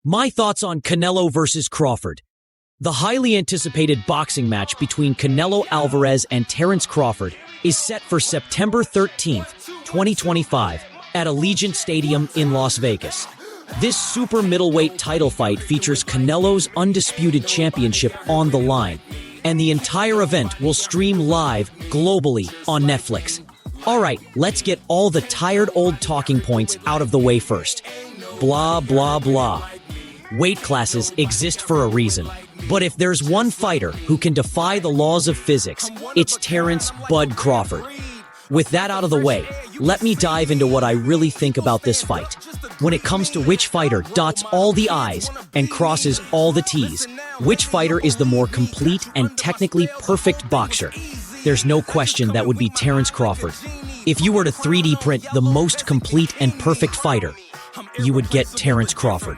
My thoughts on Canelo versus Crawford. The highly anticipated boxing match between Canelo Álvarez and Terence Crawford is set for September 13th, 2025, at Allegiant Stadium in Las Vegas. This super middleweight title fight features Canelo's undisputed championship on the line, and the entire event will stream live globally on Netflix. Alright, let's get all the tired old talking points out of the way first. Blah, blah, blah. Weight classes exist for a reason. But if there's one fighter who can defy the laws of physics, it's Terence "Bud" Crawford. With that out of the way, let me dive into what I really think about this fight. When it comes to which fighter dots all the I's and crosses all the T's, which fighter is the more complete and technically perfect boxer? There's no question that would be Terence Crawford. If you were to 3D print the most complete and perfect fighter, you would get Terence Crawford.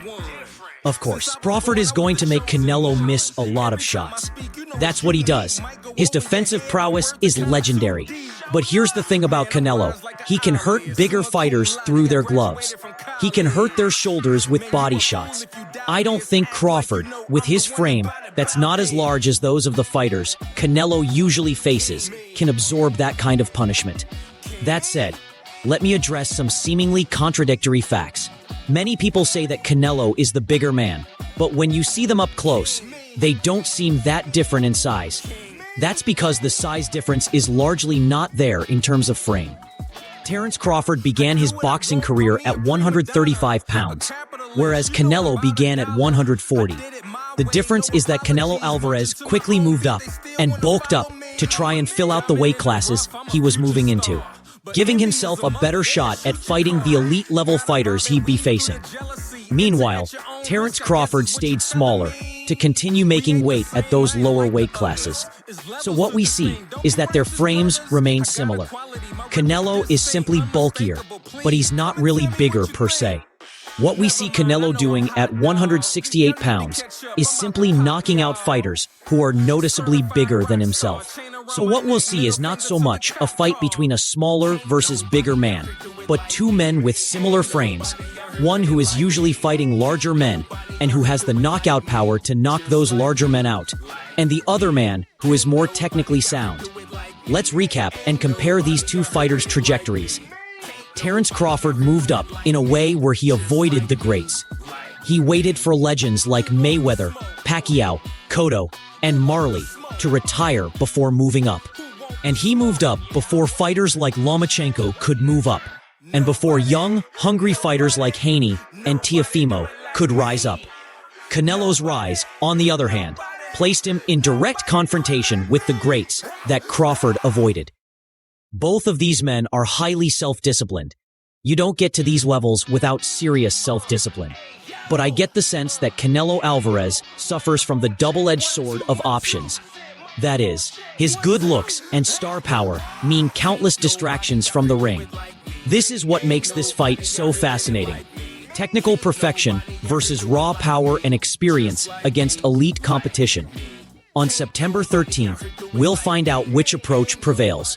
Of course, Crawford is going to make Canelo miss a lot of shots. That's what he does. His defensive prowess is legendary. But here's the thing about Canelo. He can hurt bigger fighters through their gloves. He can hurt their shoulders with body shots. I don't think Crawford, with his frame that's not as large as those of the fighters Canelo usually faces, can absorb that kind of punishment. That said, let me address some seemingly contradictory facts. Many people say that Canelo is the bigger man, but when you see them up close, they don't seem that different in size. That's because the size difference is largely not there in terms of frame. Terence Crawford began his boxing career at 135 pounds, whereas Canelo began at 140. The difference is that Canelo Álvarez quickly moved up and bulked up to try and fill out the weight classes he was moving into, giving himself a better shot at fighting the elite-level fighters he'd be facing. Meanwhile, Terence Crawford stayed smaller to continue making weight at those lower weight classes. So what we see is that their frames remain similar. Canelo is simply bulkier, but he's not really bigger per se. What we see Canelo doing at 168 pounds is simply knocking out fighters who are noticeably bigger than himself. So what we'll see is not so much a fight between a smaller versus bigger man, but two men with similar frames, one who is usually fighting larger men and who has the knockout power to knock those larger men out, and the other man who is more technically sound. Let's recap and compare these two fighters' trajectories. Terence Crawford moved up in a way where he avoided the greats. He waited for legends like Mayweather, Pacquiao, Cotto, and Marley to retire before moving up. And he moved up before fighters like Lomachenko could move up, and before young, hungry fighters like Haney and Teofimo could rise up. Canelo's rise, on the other hand, placed him in direct confrontation with the greats that Crawford avoided. Both of these men are highly self-disciplined. You don't get to these levels without serious self-discipline. But I get the sense that Canelo Álvarez suffers from the double-edged sword of options. That is, his good looks and star power mean countless distractions from the ring. This is what makes this fight so fascinating. Technical perfection versus raw power and experience against elite competition. On September 13th, we'll find out which approach prevails.